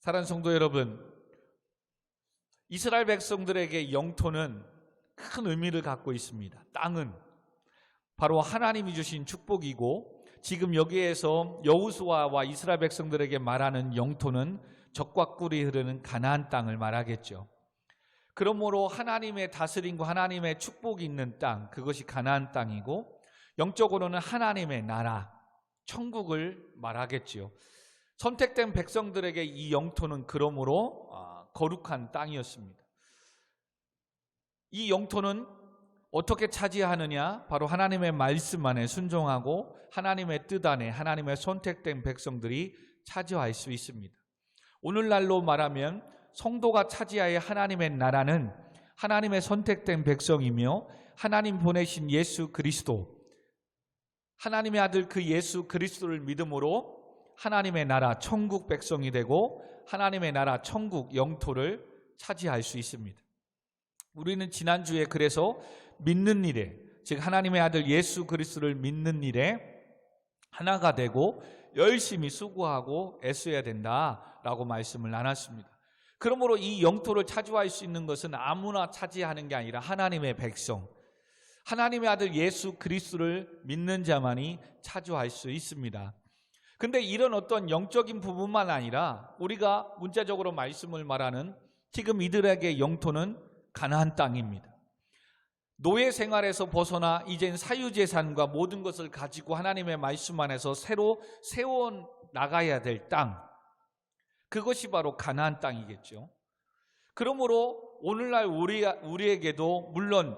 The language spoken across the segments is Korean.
사랑하는 성도 여러분, 이스라엘 백성들에게 영토는 큰 의미를 갖고 있습니다. 땅은 바로 하나님이 주신 축복이고, 지금 여기에서 여호수아와 이스라엘 백성들에게 말하는 영토는 젖과 꿀이 흐르는 가나안 땅을 말하겠죠. 그러므로 하나님의 다스림과 하나님의 축복이 있는 땅, 그것이 가나안 땅이고, 영적으로는 하나님의 나라, 천국을 말하겠지요. 선택된 백성들에게 이 영토는 그러므로 거룩한 땅이었습니다. 이 영토는 어떻게 차지하느냐? 바로 하나님의 말씀 안에 순종하고 하나님의 뜻 안에 하나님의 선택된 백성들이 차지할 수 있습니다. 오늘날로 말하면 성도가 차지할 하나님의 나라는 하나님의 선택된 백성이며, 하나님 보내신 예수 그리스도, 하나님의 아들 그 예수 그리스도를 믿음으로 하나님의 나라 천국 백성이 되고 하나님의 나라 천국 영토를 차지할 수 있습니다. 우리는 지난주에 그래서 믿는 일에, 즉 하나님의 아들 예수 그리스도를 믿는 일에 하나가 되고 열심히 수고하고 애써야 된다라고 말씀을 나눴습니다. 그러므로 이 영토를 차지할 수 있는 것은 아무나 차지하는 게 아니라 하나님의 백성, 하나님의 아들 예수 그리스도를 믿는 자만이 차지할 수 있습니다. 근데 이런 어떤 영적인 부분만 아니라 우리가 문자적으로 말씀을 말하는 지금 이들에게 영토는 가나안 땅입니다. 노예 생활에서 벗어나 이젠 사유재산과 모든 것을 가지고 하나님의 말씀 안에서 새로 세워 나가야 될 땅, 그것이 바로 가나안 땅이겠죠. 그러므로 오늘날 우리에게도 물론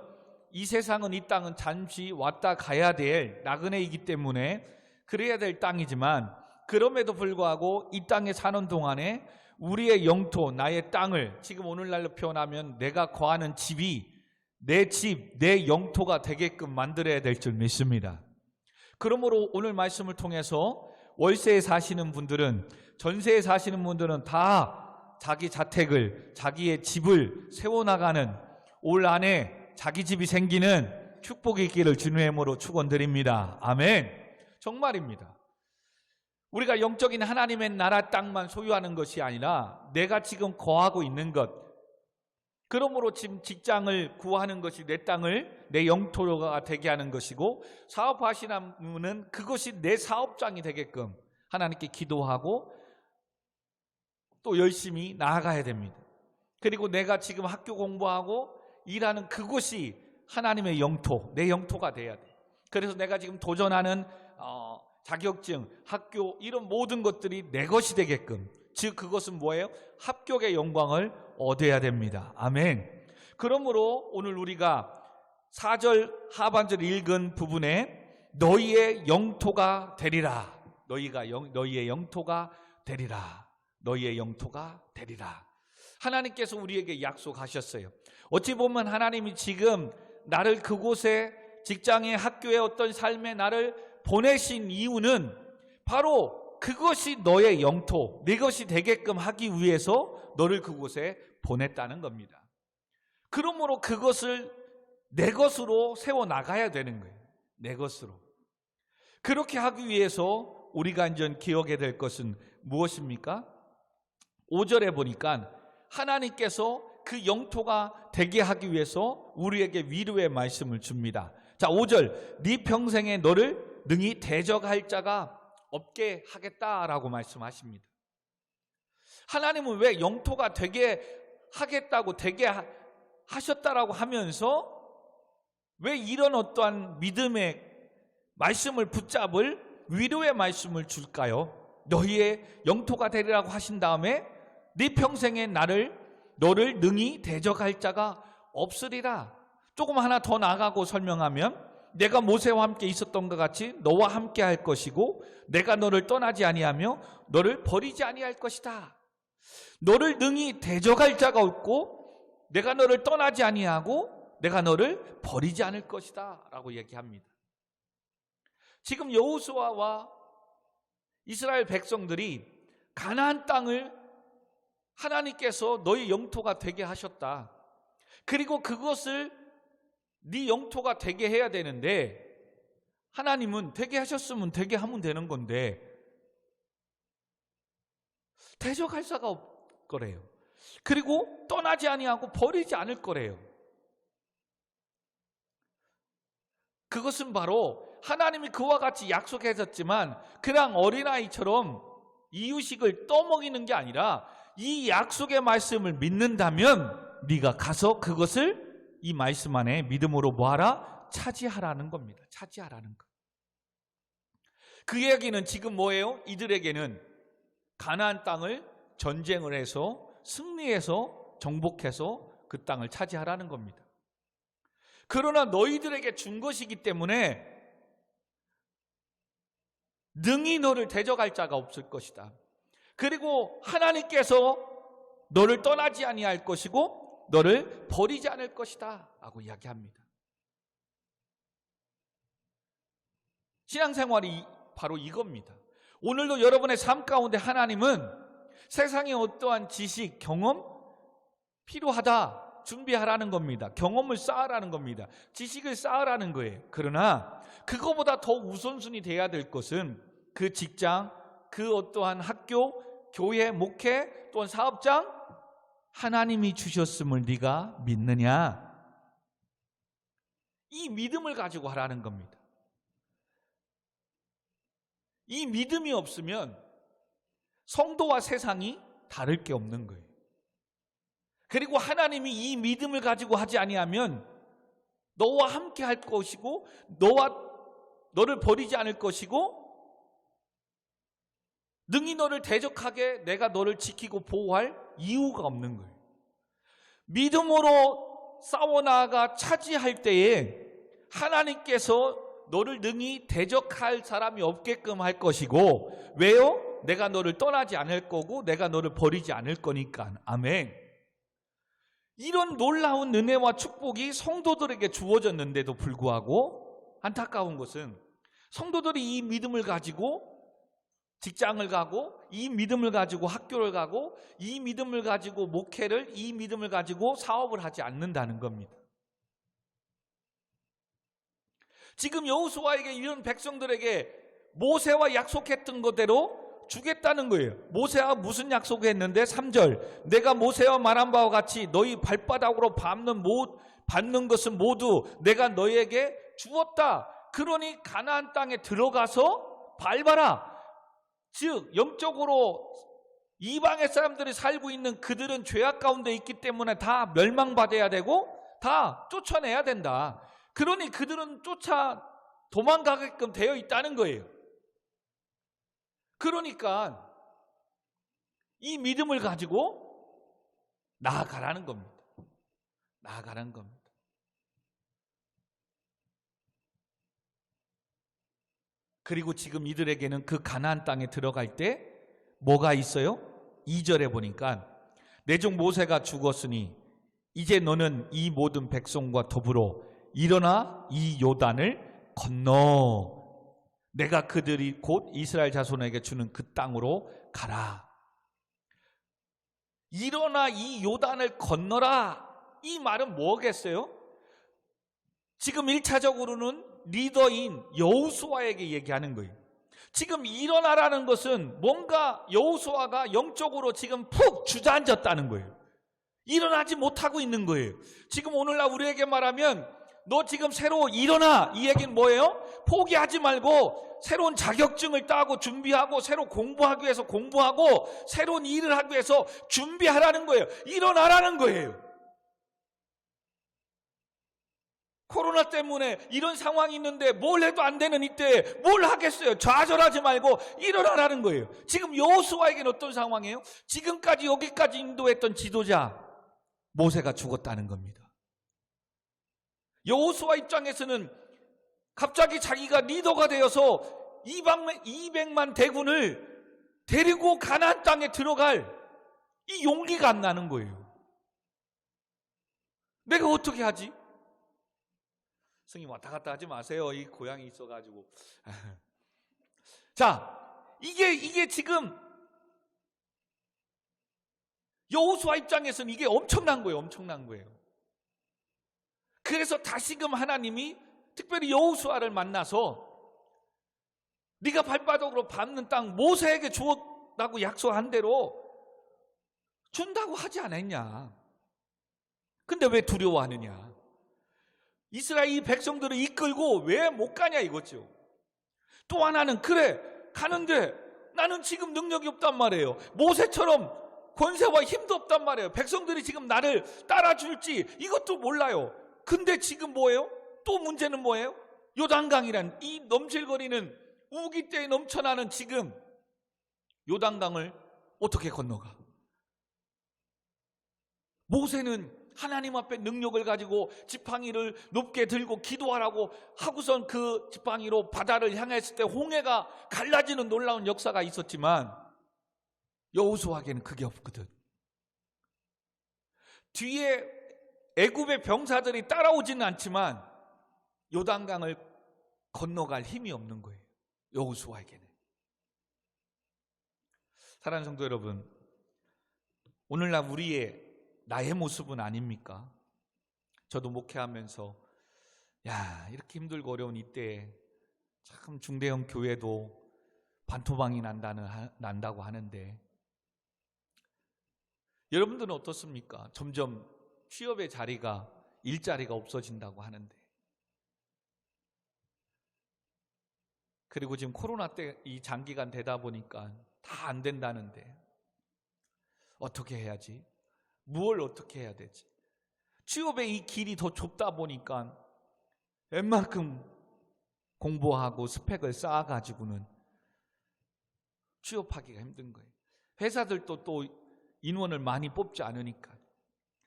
이 세상은, 이 땅은 잠시 왔다 가야 될 나그네이기 때문에 그래야 될 땅이지만, 그럼에도 불구하고 이 땅에 사는 동안에 우리의 영토, 나의 땅을, 지금 오늘날로 표현하면 내가 거하는 집이 내 집, 내 영토가 되게끔 만들어야 될 줄 믿습니다. 그러므로 오늘 말씀을 통해서 월세에 사시는 분들은, 전세에 사시는 분들은 다 자기 자택을, 자기의 집을 세워나가는, 올 안에 자기 집이 생기는 축복이 있기를 주님의 이름으로 축원드립니다. 아멘. 정말입니다. 우리가 영적인 하나님의 나라 땅만 소유하는 것이 아니라 내가 지금 거하고 있는 것, 그러므로 지금 직장을 구하는 것이 내 땅을 내 영토가 되게 하는 것이고, 사업하시는 분은 그것이 내 사업장이 되게끔 하나님께 기도하고 또 열심히 나아가야 됩니다. 그리고 내가 지금 학교 공부하고 일하는 그곳이 하나님의 영토, 내 영토가 돼야 돼. 그래서 내가 지금 도전하는 자격증, 학교, 이런 모든 것들이 내 것이 되게끔, 즉 그것은 뭐예요? 합격의 영광을 얻어야 됩니다. 아멘. 그러므로 오늘 우리가 4절 하반절 읽은 부분에 너희의 영토가 되리라, 너희의 영토가 되리라, 너희의 영토가 되리라, 하나님께서 우리에게 약속하셨어요. 어찌 보면 하나님이 지금 나를 그곳에, 직장에, 학교에, 어떤 삶에 나를 보내신 이유는 바로 그것이 너의 영토, 내 것이 되게끔 하기 위해서 너를 그곳에 보냈다는 겁니다. 그러므로 그것을 내 것으로 세워나가야 되는 거예요. 내 것으로. 그렇게 하기 위해서 우리가 이제 기억해야 될 것은 무엇입니까? 5절에 보니까 하나님께서 그 영토가 되게 하기 위해서 우리에게 위로의 말씀을 줍니다. 자, 5절, 네 평생에 너를 능히 대적할 자가 없게 하겠다라고 말씀하십니다. 하나님은 왜 영토가 되게 하겠다고, 되게 하셨다라고 하면서 왜 이런 어떠한 믿음의 말씀을 붙잡을 위로의 말씀을 줄까요? 너희의 영토가 되리라고 하신 다음에 네 평생에 너를 능히 대적할 자가 없으리라. 조금 하나 더 나가고 설명하면, 내가 모세와 함께 있었던 것 같이 너와 함께 할 것이고, 내가 너를 떠나지 아니하며 너를 버리지 아니할 것이다. 너를 능히 대적할 자가 없고 내가 너를 떠나지 아니하고 내가 너를 버리지 않을 것이다 라고 얘기합니다. 지금 여호수아와 이스라엘 백성들이 가나안 땅을 하나님께서 너희 영토가 되게 하셨다. 그리고 그것을 네 영토가 되게 해야 되는데, 하나님은 되게 하셨으면 되게 하면 되는 건데 대적할 자가 거래요. 그리고 떠나지 아니하고 버리지 않을 거래요. 그것은 바로 하나님이 그와 같이 약속하셨지만 그냥 어린아이처럼 이유식을 떠먹이는 게 아니라 이 약속의 말씀을 믿는다면 네가 가서 그것을 이 말씀 안에 믿음으로 뭐하라? 차지하라는 겁니다. 차지하라는 것. 그 이야기는 지금 뭐예요? 이들에게는 가나안 땅을 전쟁을 해서 승리해서 정복해서 그 땅을 차지하라는 겁니다. 그러나 너희들에게 준 것이기 때문에 능히 너를 대적할 자가 없을 것이다. 그리고 하나님께서 너를 떠나지 아니할 것이고 너를 버리지 않을 것이다 라고 이야기합니다. 신앙생활이 바로 이겁니다. 오늘도 여러분의 삶 가운데 하나님은 세상의 어떠한 지식, 경험 필요하다 준비하라는 겁니다. 경험을 쌓으라는 겁니다. 지식을 쌓으라는 거예요. 그러나 그거보다 더 우선순위 돼야 될 것은 그 직장, 그 어떠한 학교, 교회, 목회, 또한 사업장 하나님이 주셨음을 네가 믿느냐? 이 믿음을 가지고 하라는 겁니다. 이 믿음이 없으면 성도와 세상이 다를 게 없는 거예요. 그리고 하나님이 이 믿음을 가지고 하지 아니하면 너와 함께 할 것이고 너를 버리지 않을 것이고 능히 너를 대적하게 내가 너를 지키고 보호할 이유가 없는 거예요. 믿음으로 싸워나가 차지할 때에 하나님께서 너를 능히 대적할 사람이 없게끔 할 것이고 왜요? 내가 너를 떠나지 않을 거고 내가 너를 버리지 않을 거니까. 아멘. 이런 놀라운 은혜와 축복이 성도들에게 주어졌는데도 불구하고 안타까운 것은 성도들이 이 믿음을 가지고 직장을 가고 이 믿음을 가지고 학교를 가고 이 믿음을 가지고 목회를 이 믿음을 가지고 사업을 하지 않는다는 겁니다. 지금 여호수아에게 이런 백성들에게 모세와 약속했던 것대로 주겠다는 거예요. 모세와 무슨 약속을 했는데 3절 내가 모세와 말한 바와 같이 너희 발바닥으로 밟는 것은 모두 내가 너희에게 주었다. 그러니 가나안 땅에 들어가서 밟아라. 즉 영적으로 이방의 사람들이 살고 있는 그들은 죄악 가운데 있기 때문에 다 멸망받아야 되고 다 쫓아내야 된다. 그러니 그들은 도망가게끔 되어 있다는 거예요. 그러니까 이 믿음을 가지고 나아가라는 겁니다. 나아가라는 겁니다. 그리고 지금 이들에게는 그 가나안 땅에 들어갈 때 뭐가 있어요? 2절에 보니까 내 종 모세가 죽었으니 이제 너는 이 모든 백성과 더불어 일어나 이 요단을 건너 내가 그들이 곧 이스라엘 자손에게 주는 그 땅으로 가라. 일어나 이 요단을 건너라. 이 말은 뭐겠어요? 지금 1차적으로는 리더인 여호수아에게 얘기하는 거예요. 지금 일어나라는 것은 뭔가 여호수아가 영적으로 지금 푹 주저앉았다는 거예요. 일어나지 못하고 있는 거예요. 지금 오늘날 우리에게 말하면 너 지금 새로 일어나. 이 얘기는 뭐예요? 포기하지 말고 새로운 자격증을 따고 준비하고 새로 공부하기 위해서 공부하고 새로운 일을 하기 위해서 준비하라는 거예요. 일어나라는 거예요. 코로나 때문에 이런 상황이 있는데 뭘 해도 안 되는 이때 뭘 하겠어요? 좌절하지 말고 일어나라는 거예요. 지금 여호수아에게는 어떤 상황이에요? 지금까지 여기까지 인도했던 지도자 모세가 죽었다는 겁니다. 여호수아 입장에서는 갑자기 자기가 리더가 되어서 200만 대군을 데리고 가나안 땅에 들어갈 이 용기가 안 나는 거예요. 내가 어떻게 하지? 스님 왔다 갔다 하지 마세요. 이 고향이 있어가지고. 자, 이게 지금 여호수아 입장에서는 이게 엄청난 거예요. 엄청난 거예요. 그래서 다시금 하나님이 특별히 여호수아를 만나서 네가 발바닥으로 밟는 땅 모세에게 주었다고 약속한 대로 준다고 하지 않았냐? 근데 왜 두려워하느냐? 이스라엘 이 백성들을 이끌고 왜 못 가냐 이거죠. 또 하나는 그래 가는데 나는 지금 능력이 없단 말이에요. 모세처럼 권세와 힘도 없단 말이에요. 백성들이 지금 나를 따라줄지 이것도 몰라요. 근데 지금 뭐예요? 또 문제는 뭐예요? 요단강이란 이 넘실거리는 우기때에 넘쳐나는 지금 요단강을 어떻게 건너가? 모세는 하나님 앞에 능력을 가지고 지팡이를 높게 들고 기도하라고 하고선 그 지팡이로 바다를 향했을 때 홍해가 갈라지는 놀라운 역사가 있었지만 여호수아에게는 그게 없거든. 뒤에 애굽의 병사들이 따라오지는 않지만 요단강을 건너갈 힘이 없는 거예요. 여호수아에게는. 사랑하는 성도 여러분, 오늘날 나의 모습은 아닙니까? 저도 목회하면서 이렇게 힘들고 어려운 이때에 참 중대형 교회도 반토막이 난다고 하는데 여러분들은 어떻습니까? 점점 취업의 자리가 일자리가 없어진다고 하는데 그리고 지금 코로나 때 이 장기간 되다 보니까 다 안 된다는데 어떻게 해야지? 무엇을 어떻게 해야 되지? 취업의 이 길이 더 좁다 보니까 웬만큼 공부하고 스펙을 쌓아가지고는 취업하기가 힘든 거예요. 회사들도 또 인원을 많이 뽑지 않으니까.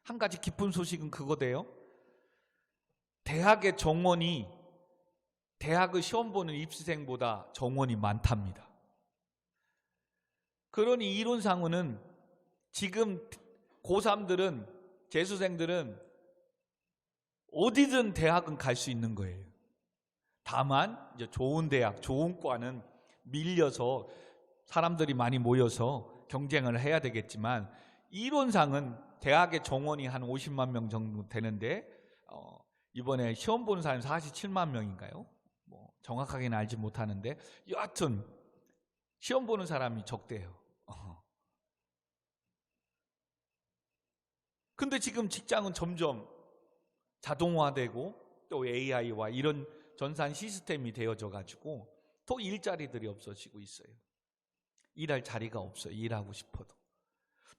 한 가지 기쁜 소식은 그거대요. 대학의 정원이 대학의 시험 보는 입시생보다 정원이 많답니다. 그러니 이론상으로는 지금 고3들은 재수생들은 어디든 대학은 갈 수 있는 거예요. 다만 이제 좋은 대학, 좋은 과는 밀려서 사람들이 많이 모여서 경쟁을 해야 되겠지만 이론상은 대학의 정원이 한 50만 명 정도 되는데 이번에 시험 보는 사람이 47만 명인가요? 정확하게는 알지 못하는데 여하튼 시험 보는 사람이 적대요. 근데 지금 직장은 점점 자동화되고 또 AI와 이런 전산 시스템이 되어져 가지고 또 일자리들이 없어지고 있어요. 일할 자리가 없어요. 일하고 싶어도.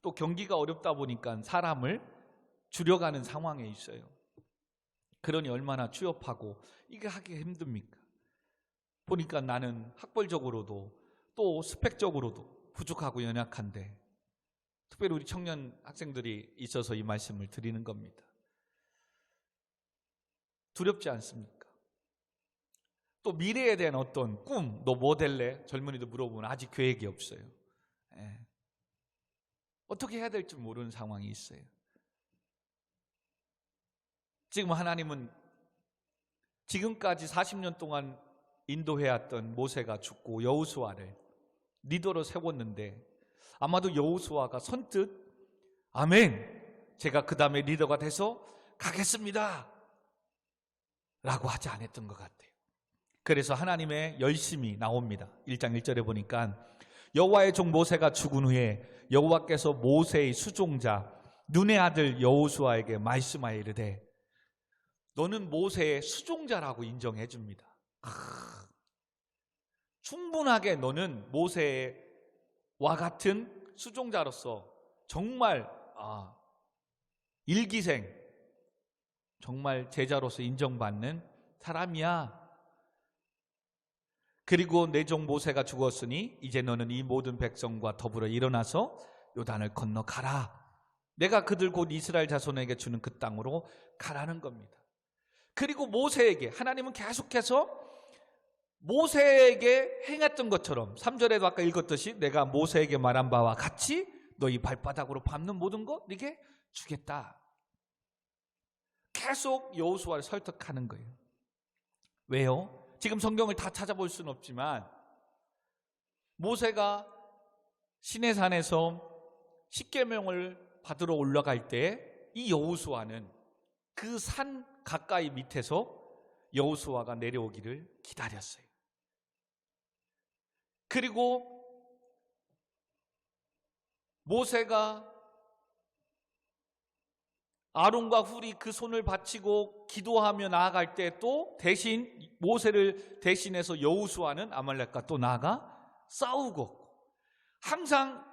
또 경기가 어렵다 보니까 사람을 줄여가는 상황에 있어요. 그러니 얼마나 취업하고 이게 하기 힘듭니까? 보니까 나는 학벌적으로도 또 스펙적으로도 부족하고 연약한데 특별히 우리 청년 학생들이 있어서 이 말씀을 드리는 겁니다. 두렵지 않습니까? 또 미래에 대한 어떤 꿈, 너 뭐 될래? 젊은이들 물어보면 아직 계획이 없어요. 어떻게 해야 될지 모르는 상황이 있어요. 지금 하나님은 지금까지 40년 동안 인도해왔던 모세가 죽고 여호수아를 리더로 세웠는데 아마도 여호수아가 선뜻 아멘, 제가 그 다음에 리더가 돼서 가겠습니다 라고 하지 않았던 것 같아요. 그래서 하나님의 열심이 나옵니다. 1장 1절에 보니까 여호와의 종 모세가 죽은 후에 여호와께서 모세의 수종자 눈의 아들 여호수아에게 말씀하여 이르되 너는 모세의 수종자라고 인정해 줍니다. 충분하게 너는 모세와 같은 수종자로서 정말 일기생, 정말 제자로서 인정받는 사람이야. 그리고 내 종 모세가 죽었으니 이제 너는 이 모든 백성과 더불어 일어나서 요단을 건너가라. 내가 그들 곧 이스라엘 자손에게 주는 그 땅으로 가라는 겁니다. 그리고 모세에게 하나님은 계속해서 모세에게 행했던 것처럼 3절에도 아까 읽었듯이 내가 모세에게 말한 바와 같이 너희 발바닥으로 밟는 모든 것 네게 주겠다. 계속 여호수아를 설득하는 거예요. 왜요? 지금 성경을 다 찾아볼 수는 없지만 모세가 시내산에서 십계명을 받으러 올라갈 때 이 여호수아는 그 산 가까이 밑에서 여호수아가 내려오기를 기다렸어요. 그리고 모세가 아론과 훌이 그 손을 받치고 기도하며 나아갈 때 또 대신 모세를 대신해서 여호수아는 아말렉과 또 나아가 싸우고, 항상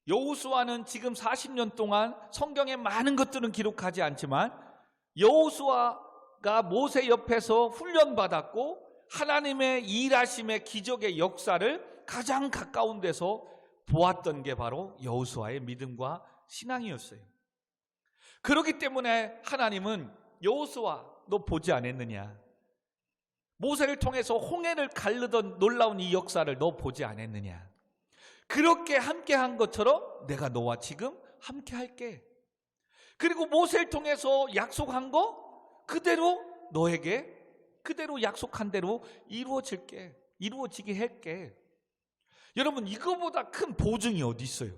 여호수아는 지금 40년 동안 성경에 많은 것들은 기록하지 않지만 여호수아가 모세 옆에서 훈련받았고 하나님의 일하심의 기적의 역사를 가장 가까운 데서 보았던 게 바로 여호수아의 믿음과 신앙이었어요. 그렇기 때문에 하나님은 여호수아, 너 보지 않았느냐? 모세를 통해서 홍해를 가르던 놀라운 이 역사를 너 보지 않았느냐? 그렇게 함께한 것처럼 내가 너와 지금 함께할게. 그리고 모세를 통해서 약속한 거 그대로 너에게 그대로 약속한 대로 이루어지게 할게. 여러분, 이거보다 큰 보증이 어디 있어요?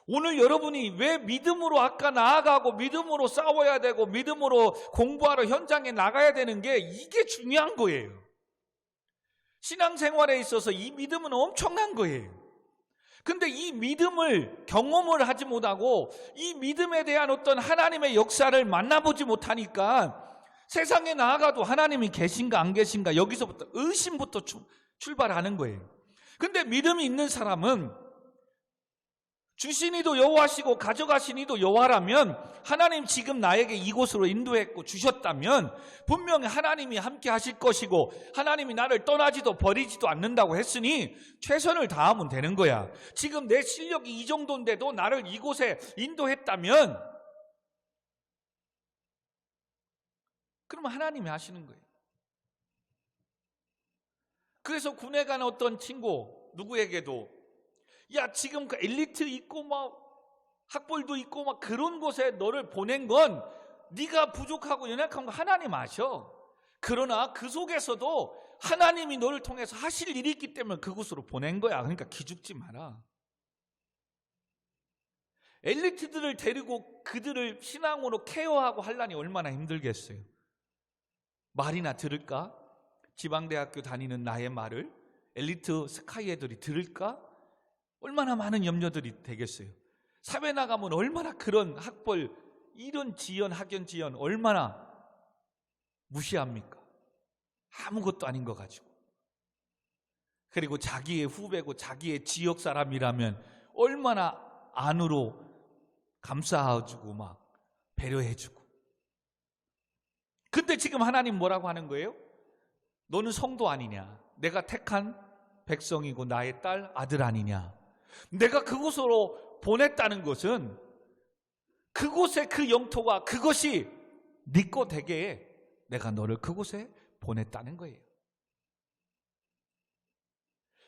오늘 여러분이 왜 믿음으로 아까 나아가고 믿음으로 싸워야 되고 믿음으로 공부하러 현장에 나가야 되는 게 이게 중요한 거예요. 신앙생활에 있어서 이 믿음은 엄청난 거예요. 근데 이 믿음을 경험을 하지 못하고 이 믿음에 대한 어떤 하나님의 역사를 만나보지 못하니까 세상에 나아가도 하나님이 계신가 안 계신가 여기서부터 의심부터 출발하는 거예요. 근데 믿음이 있는 사람은 주신 이도 여호와시고 가져가신 이도 여호와라면, 하나님 지금 나에게 이곳으로 인도했고 주셨다면 분명히 하나님이 함께 하실 것이고 하나님이 나를 떠나지도 버리지도 않는다고 했으니 최선을 다하면 되는 거야. 지금 내 실력이 이 정도인데도 나를 이곳에 인도했다면 그러면 하나님이 하시는 거예요. 그래서 군에 간 어떤 친구 누구에게도 야, 지금 그 엘리트 있고 막 학벌도 있고 막 그런 곳에 너를 보낸 건 네가 부족하고 연약한 거 하나님 아셔. 그러나 그 속에서도 하나님이 너를 통해서 하실 일이 있기 때문에 그곳으로 보낸 거야. 그러니까 기죽지 마라. 엘리트들을 데리고 그들을 신앙으로 케어하고 하려니 얼마나 힘들겠어요. 말이나 들을까? 지방대학교 다니는 나의 말을 엘리트 스카이 애들이 들을까? 얼마나 많은 염려들이 되겠어요. 사회 나가면 얼마나 그런 학벌, 이런 지연, 학연 지연 얼마나 무시합니까? 아무것도 아닌 거 가지고. 그리고 자기의 후배고 자기의 지역 사람이라면 얼마나 안으로 감싸주고 막 배려해주고. 근데 지금 하나님 뭐라고 하는 거예요? 너는 성도 아니냐? 내가 택한 백성이고 나의 딸, 아들 아니냐? 내가 그곳으로 보냈다는 것은 그곳의 그 영토가 그것이 네 거 되게 내가 너를 그곳에 보냈다는 거예요.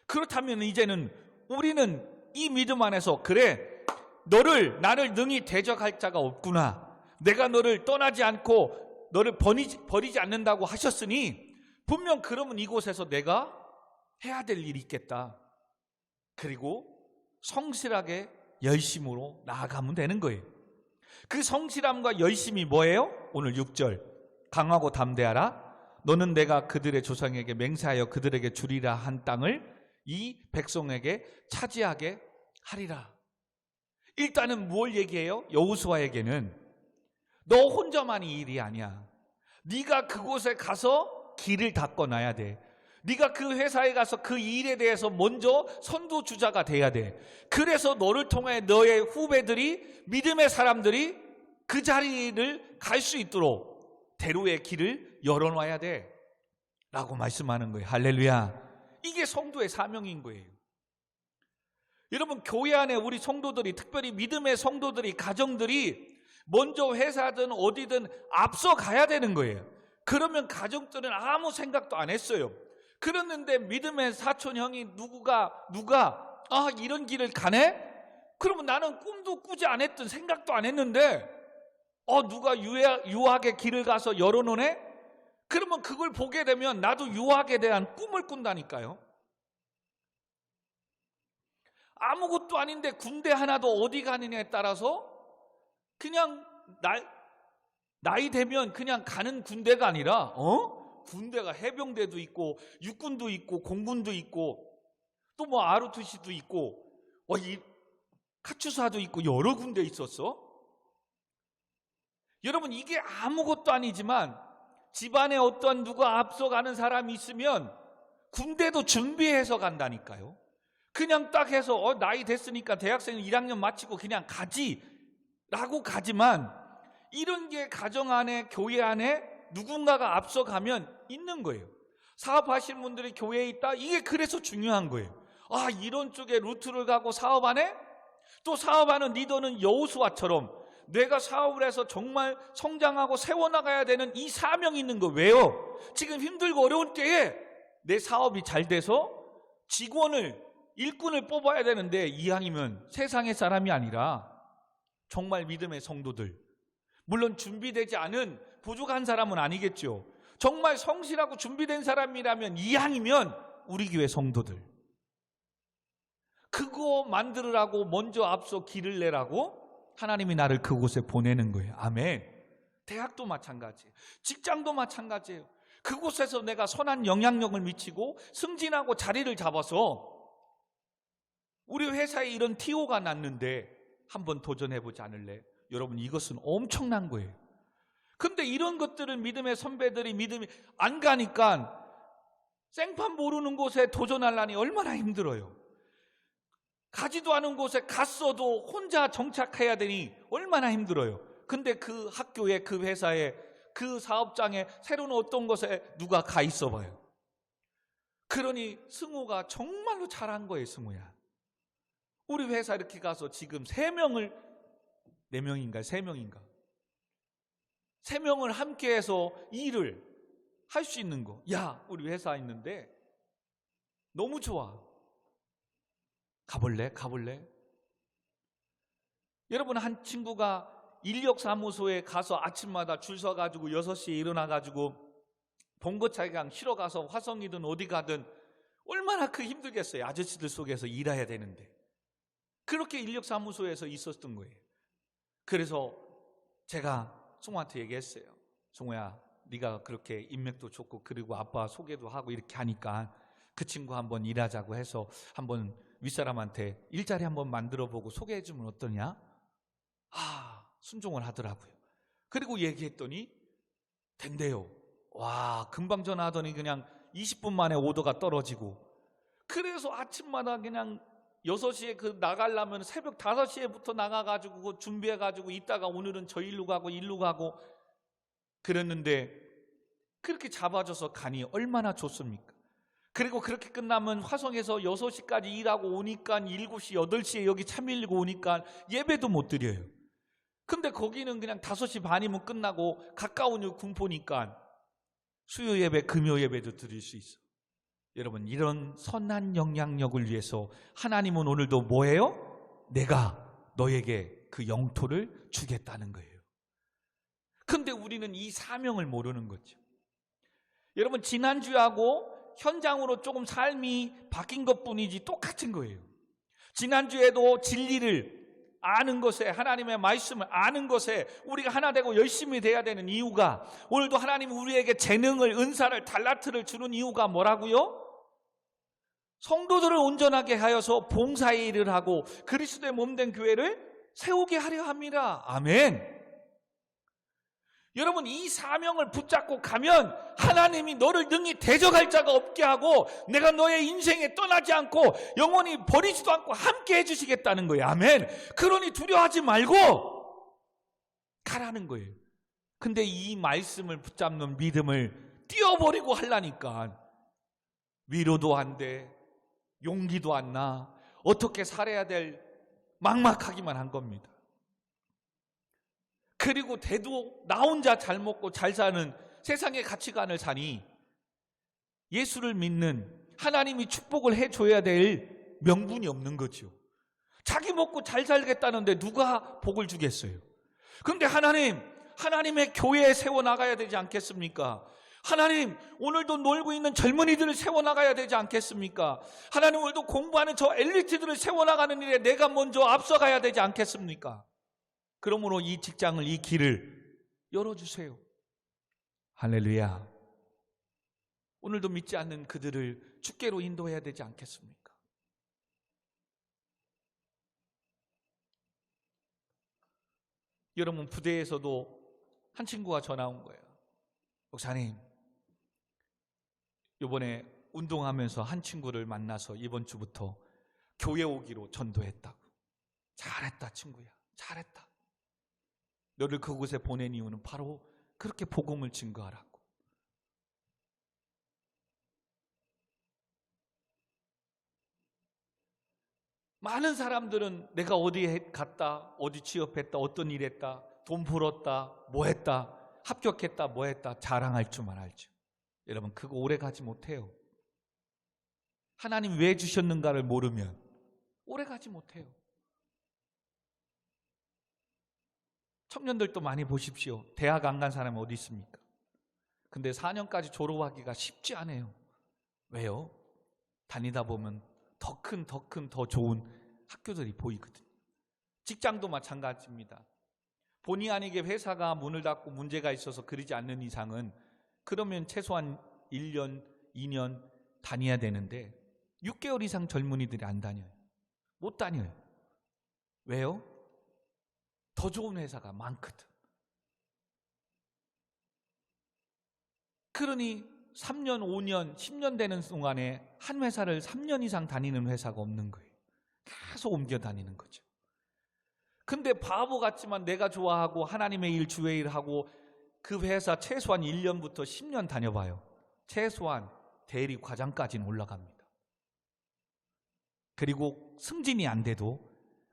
그렇다면 이제는 우리는 이 믿음 안에서 그래, 나를 능히 대적할 자가 없구나, 내가 너를 떠나지 않고 너를 버리지 않는다고 하셨으니 분명 그러면 이곳에서 내가 해야 될 일이 있겠다. 그리고 성실하게 열심으로 나아가면 되는 거예요. 그 성실함과 열심이 뭐예요? 오늘 6절 강하고 담대하라. 너는 내가 그들의 조상에게 맹세하여 그들에게 주리라 한 땅을 이 백성에게 차지하게 하리라. 일단은 뭘 얘기해요? 여호수아에게는 너 혼자만이 일이 아니야. 네가 그곳에 가서 길을 닦아놔야 돼. 네가 그 회사에 가서 그 일에 대해서 먼저 선두주자가 돼야 돼. 그래서 너를 통해 너의 후배들이, 믿음의 사람들이 그 자리를 갈 수 있도록 대로의 길을 열어놔야 돼 라고 말씀하는 거예요. 할렐루야. 이게 성도의 사명인 거예요. 여러분, 교회 안에 우리 성도들이, 특별히 믿음의 성도들이, 가정들이 먼저 회사든 어디든 앞서 가야 되는 거예요. 그러면 가정들은 아무 생각도 안 했어요. 그랬는데 믿음의 사촌 형이 누가 이런 길을 가네? 그러면 나는 꿈도 꾸지 않았던, 생각도 안 했는데 누가 유학의 길을 가서 열어놓네? 그러면 그걸 보게 되면 나도 유학에 대한 꿈을 꾼다니까요. 아무것도 아닌데 군대 하나도 어디 가느냐에 따라서 그냥 나이 되면 그냥 가는 군대가 아니라 군대가 해병대도 있고 육군도 있고 공군도 있고 또 뭐 ROTC도 있고 이 카투사도 있고 여러 군데 있었어. 여러분, 이게 아무것도 아니지만 집안에 어떤 누가 앞서가는 사람이 있으면 군대도 준비해서 간다니까요. 그냥 딱 해서 나이 됐으니까 대학생 1학년 마치고 그냥 가지 라고 가지만, 이런 게 가정 안에, 교회 안에 누군가가 앞서가면 있는 거예요. 사업하시는 분들이 교회에 있다, 이게 그래서 중요한 거예요. 이런 쪽에 루트를 가고 사업하네? 또 사업하는 리더는 여호수아처럼 내가 사업을 해서 정말 성장하고 세워나가야 되는 이 사명이 있는 거. 왜요? 지금 힘들고 어려운 때에 내 사업이 잘 돼서 직원을, 일꾼을 뽑아야 되는데, 이왕이면 세상의 사람이 아니라 정말 믿음의 성도들, 물론 준비되지 않은 부족한 사람은 아니겠죠. 정말 성실하고 준비된 사람이라면, 이왕이면 우리 교회 성도들, 그거 만들으라고 먼저 앞서 길을 내라고 하나님이 나를 그곳에 보내는 거예요. 아멘. 대학도 마찬가지예요. 직장도 마찬가지예요. 그곳에서 내가 선한 영향력을 미치고 승진하고 자리를 잡아서, 우리 회사에 이런 TO가 났는데 한번 도전해보지 않을래? 여러분, 이것은 엄청난 거예요. 근데 이런 것들은 믿음의 선배들이 믿음이 안 가니까 생판 모르는 곳에 도전하려니 얼마나 힘들어요. 가지도 않은 곳에 갔어도 혼자 정착해야 되니 얼마나 힘들어요. 근데 그 학교에, 그 회사에, 그 사업장에, 새로운 어떤 곳에 누가 가 있어 봐요. 그러니 승우가 정말로 잘한 거예요. 승우야, 우리 회사 이렇게 가서 지금 3명을, 4명인가 3명인가 3명을 함께 해서 일을 할 수 있는 거. 야, 우리 회사 있는데 너무 좋아, 가볼래? 여러분, 한 친구가 인력사무소에 가서 아침마다 줄 서가지고 6시에 일어나가지고 봉고차장 실어 가서 화성이든 어디 가든 얼마나 힘들겠어요. 아저씨들 속에서 일해야 되는데. 그렇게 인력사무소에서 있었던 거예요. 그래서 제가 송우한테 얘기했어요. 송우야, 네가 그렇게 인맥도 좋고 그리고 아빠 소개도 하고 이렇게 하니까 그 친구 한번 일하자고 해서 한번 윗사람한테 일자리 한번 만들어보고 소개해주면 어떠냐? 순종을 하더라고요. 그리고 얘기했더니 된대요. 와, 금방 전화하더니 그냥 20분 만에 오더가 떨어지고, 그래서 아침마다 그냥 6시에 나가려면 새벽 5시에부터 나가가지고 준비해가지고 있다가 오늘은 저 일로 가고 그랬는데, 그렇게 잡아줘서 가니 얼마나 좋습니까? 그리고 그렇게 끝나면 화성에서 6시까지 일하고 오니까 7시, 8시에 여기 차 밀리고 오니까 예배도 못 드려요. 근데 거기는 그냥 5시 반이면 끝나고 가까운 군포니까 수요 예배, 금요 예배도 드릴 수 있어. 여러분, 이런 선한 영향력을 위해서 하나님은 오늘도 뭐예요? 내가 너에게 그 영토를 주겠다는 거예요. 근데 우리는 이 사명을 모르는 거죠. 여러분, 지난주하고 현장으로 조금 삶이 바뀐 것뿐이지 똑같은 거예요. 지난주에도 진리를 아는 것에, 하나님의 말씀을 아는 것에 우리가 하나 되고 열심히 돼야 되는 이유가, 오늘도 하나님이 우리에게 재능을, 은사를, 달란트를 주는 이유가 뭐라고요? 성도들을 온전하게 하여서 봉사의 일을 하고 그리스도의 몸된 교회를 세우게 하려 합니다. 아멘. 여러분, 이 사명을 붙잡고 가면 하나님이 너를 능히 대적할 자가 없게 하고 내가 너의 인생에 떠나지 않고 영원히 버리지도 않고 함께 해주시겠다는 거예요. 아멘. 그러니 두려워하지 말고 가라는 거예요. 근데 이 말씀을 붙잡는 믿음을 띄워버리고 하려니까 위로도 안 돼, 용기도 안 나, 어떻게 살아야 될 막막하기만 한 겁니다. 그리고 대도 나 혼자 잘 먹고 잘 사는 세상의 가치관을 사니 예수를 믿는, 하나님이 축복을 해줘야 될 명분이 없는 거죠. 자기 먹고 잘 살겠다는데 누가 복을 주겠어요? 그런데 하나님의 교회에 세워나가야 되지 않겠습니까? 하나님, 오늘도 놀고 있는 젊은이들을 세워나가야 되지 않겠습니까? 하나님, 오늘도 공부하는 저 엘리트들을 세워나가는 일에 내가 먼저 앞서가야 되지 않겠습니까? 그러므로 이 직장을, 이 길을 열어주세요. 할렐루야. 오늘도 믿지 않는 그들을 주께로 인도해야 되지 않겠습니까? 여러분, 부대에서도 한 친구가 전화 온 거예요. 목사님, 이번에 운동하면서 한 친구를 만나서 이번 주부터 교회 오기로 전도했다고. 잘했다 친구야, 잘했다. 너를 그곳에 보낸 이유는 바로 그렇게 복음을 증거하라고. 많은 사람들은 내가 어디에 갔다, 어디 취업했다, 어떤 일 했다, 돈 벌었다, 뭐 했다, 합격했다, 뭐 했다 자랑할 줄만 알죠. 여러분, 그거 오래 가지 못해요. 하나님 왜 주셨는가를 모르면 오래 가지 못해요. 청년들도 많이 보십시오. 대학 안 간 사람이 어디 있습니까? 근데 4년까지 졸업하기가 쉽지 않아요. 왜요? 다니다 보면 더 큰, 더 좋은 학교들이 보이거든요. 직장도 마찬가지입니다. 본의 아니게 회사가 문을 닫고 문제가 있어서 그러지 않는 이상은 그러면 최소한 1년, 2년 다녀야 되는데 6개월 이상 젊은이들이 안 다녀요. 못 다녀요. 왜요? 더 좋은 회사가 많거든. 그러니 3년, 5년, 10년 되는 동안에 한 회사를 3년 이상 다니는 회사가 없는 거예요. 계속 옮겨 다니는 거죠. 근데 바보 같지만 내가 좋아하고 하나님의 일, 주의 일 하고 그 회사 최소한 1년부터 10년 다녀봐요. 최소한 대리 과장까지는 올라갑니다. 그리고 승진이 안 돼도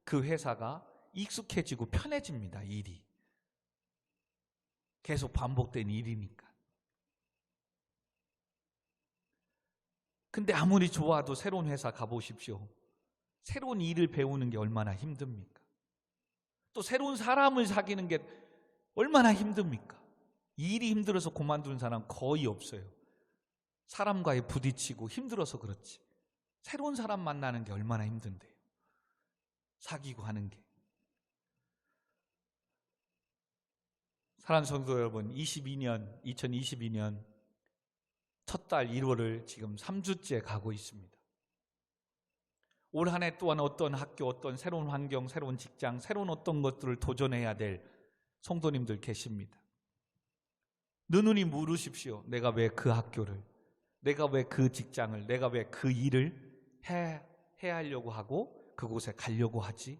그 회사가 익숙해지고 편해집니다. 일이. 계속 반복된 일이니까. 근데 아무리 좋아도 새로운 회사 가보십시오. 새로운 일을 배우는 게 얼마나 힘듭니까? 또 새로운 사람을 사귀는 게 얼마나 힘듭니까? 일이 힘들어서 그만두는 사람 거의 없어요. 사람과의 부딪히고 힘들어서 그렇지. 새로운 사람 만나는 게 얼마나 힘든데요. 사귀고 하는 게. 사랑하는 성도 여러분, 2022년 첫 달 1월을 지금 3주째 가고 있습니다. 올 한 해 또한 어떤 학교, 어떤 새로운 환경, 새로운 직장, 새로운 어떤 것들을 도전해야 될 성도님들 계십니다. 누누이 물으십시오. 내가 왜 그 학교를, 내가 왜 그 직장을, 내가 왜 그 일을 해야 하려고 하고 그곳에 가려고 하지?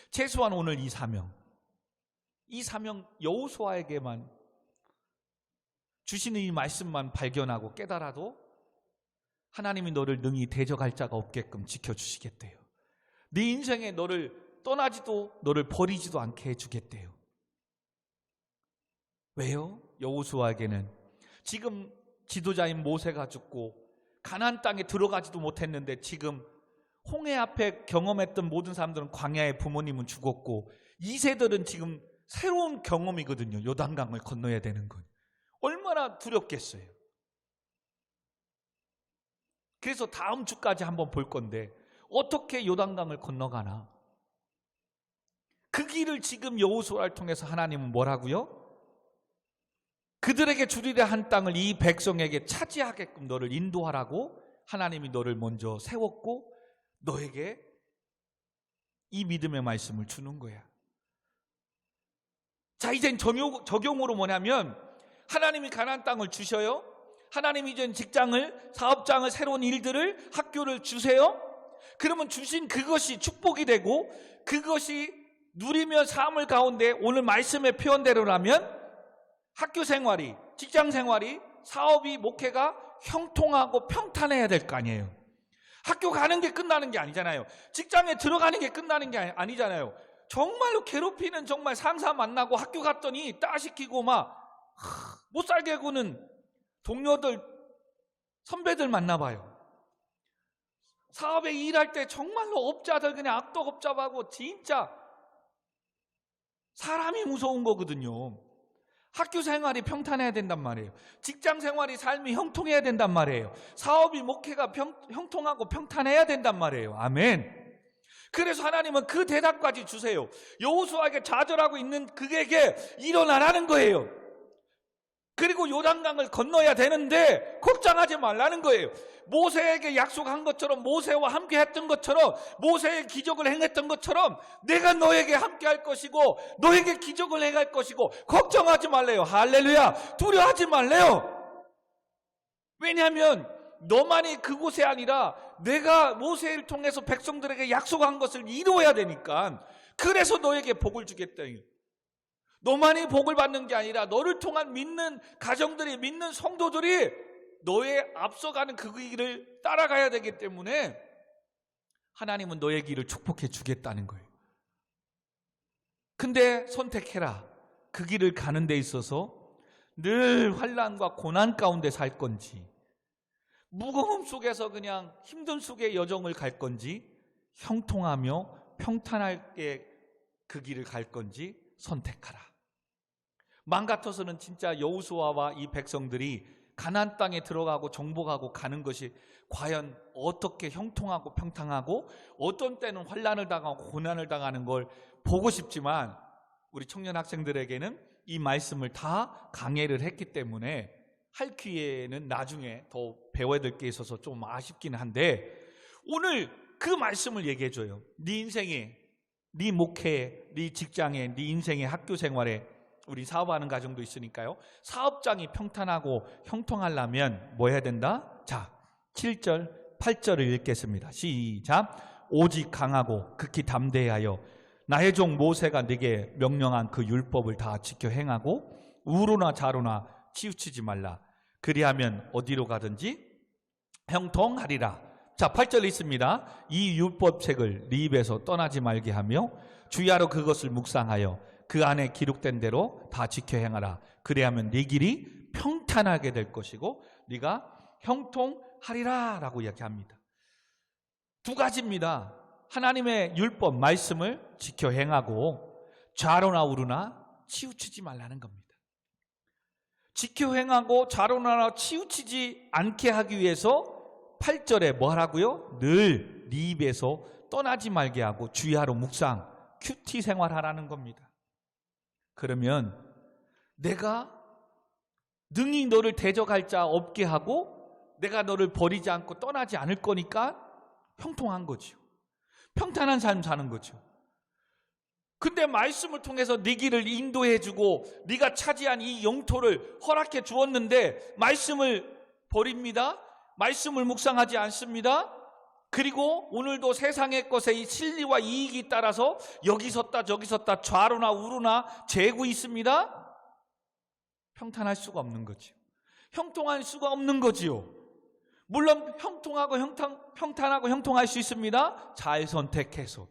최소한 오늘 이 사명 여호수아에게만 주시는 이 말씀만 발견하고 깨달아도 하나님이 너를 능히 대적할 자가 없게끔 지켜주시겠대요. 네 인생에 너를 떠나지도 너를 버리지도 않게 해주겠대요. 왜요? 여호수아에게는 지금 지도자인 모세가 죽고 가나안 땅에 들어가지도 못했는데 지금 홍해 앞에 경험했던 모든 사람들은 광야에 부모님은 죽었고 이 세들은 지금 새로운 경험이거든요. 요단강을 건너야 되는 건. 얼마나 두렵겠어요. 그래서 다음 주까지 한번 볼 건데 어떻게 요단강을 건너가나. 그 길을 지금 여호수아를 통해서 하나님은 뭐라고요? 그들에게 주리라 한 땅을 이 백성에게 차지하게끔 너를 인도하라고 하나님이 너를 먼저 세웠고 너에게 이 믿음의 말씀을 주는 거야. 자, 이젠 적용으로 뭐냐면 하나님이 가나안 땅을 주셔요. 하나님이 이제 직장을, 사업장을, 새로운 일들을, 학교를 주세요. 그러면 주신 그것이 축복이 되고 그것이 누리며 삶을 가운데 오늘 말씀의 표현대로라면 학교 생활이, 직장 생활이, 사업이, 목회가 형통하고 평탄해야 될 거 아니에요. 학교 가는 게 끝나는 게 아니잖아요. 직장에 들어가는 게 끝나는 게 아니잖아요. 정말로 괴롭히는 정말 상사 만나고 학교 갔더니 따시키고 막 못 살게 구는 동료들, 선배들 만나봐요. 사업에 일할 때 정말로 업자들 그냥 악덕업자하고 진짜 사람이 무서운 거거든요. 학교 생활이 평탄해야 된단 말이에요. 직장 생활이 삶이 형통해야 된단 말이에요. 사업이, 목회가 형통하고 평탄해야 된단 말이에요. 아멘. 그래서 하나님은 그 대답까지 주세요. 여호수아에게 좌절하고 있는 그에게 일어나라는 거예요. 그리고 요단강을 건너야 되는데 걱정하지 말라는 거예요. 모세에게 약속한 것처럼, 모세와 함께 했던 것처럼, 모세의 기적을 행했던 것처럼 내가 너에게 함께 할 것이고 너에게 기적을 행할 것이고 걱정하지 말래요. 할렐루야. 두려워하지 말래요. 왜냐하면 너만이 그곳이 아니라 내가 모세를 통해서 백성들에게 약속한 것을 이루어야 되니까. 그래서 너에게 복을 주겠다. 너만이 복을 받는 게 아니라 너를 통한 믿는 가정들이, 믿는 성도들이 너의 앞서가는 그 길을 따라가야 되기 때문에 하나님은 너의 길을 축복해 주겠다는 거예요. 근데 선택해라. 그 길을 가는 데 있어서 늘 환난과 고난 가운데 살 건지, 무거움 속에서 그냥 힘든 속의 여정을 갈 건지, 형통하며 평탄하게 그 길을 갈 건지 선택하라. 맘 같아서는 진짜 여호수아와 이 백성들이 가나안 땅에 들어가고 정복하고 가는 것이 과연 어떻게 형통하고 평탄하고 어떤 때는 환난을 당하고 고난을 당하는 걸 보고 싶지만, 우리 청년 학생들에게는 이 말씀을 다 강해를 했기 때문에 할 기회는 나중에 더 배워야 될 게 있어서 좀 아쉽긴 한데, 오늘 그 말씀을 얘기해줘요. 네 인생에, 네 목회에, 네 직장에, 네 인생의 학교 생활에, 우리 사업하는 가정도 있으니까요. 사업장이 평탄하고 형통하려면 뭐 해야 된다? 자, 7절, 8절을 읽겠습니다. 시작. 오직 강하고 극히 담대하여 나의 종 모세가 네게 명령한 그 율법을 다 지켜 행하고 우로나 좌로나 치우치지 말라. 그리하면 어디로 가든지 형통하리라. 자, 8절 있습니다. 이 율법책을 네 입에서 떠나지 말게 하며 주야로 그것을 묵상하여 그 안에 기록된 대로 다 지켜 행하라. 그래야면 네 길이 평탄하게 될 것이고 네가 형통하리라 라고 이야기합니다. 두 가지입니다. 하나님의 율법 말씀을 지켜 행하고 좌로나 우로나 치우치지 말라는 겁니다. 지켜 행하고 좌로나 치우치지 않게 하기 위해서 8절에 뭐 하라고요? 늘 네 입에서 떠나지 말게 하고 주야로 묵상, 큐티 생활하라는 겁니다. 그러면 내가 능히 너를 대적할 자 없게 하고 내가 너를 버리지 않고 떠나지 않을 거니까 형통한 거죠. 평탄한 삶 사는 거죠. 근데 말씀을 통해서 네 길을 인도해 주고 네가 차지한 이 영토를 허락해 주었는데 말씀을 버립니다. 말씀을 묵상하지 않습니다. 그리고 오늘도 세상의 것에 이 진리와 이익이 따라서 여기 섰다 저기 섰다 좌로나 우로나 재고 있습니다. 평탄할 수가 없는 거죠. 형통할 수가 없는 거지요. 물론 형통하고 평탄하고 형통할 수 있습니다. 잘 선택해서.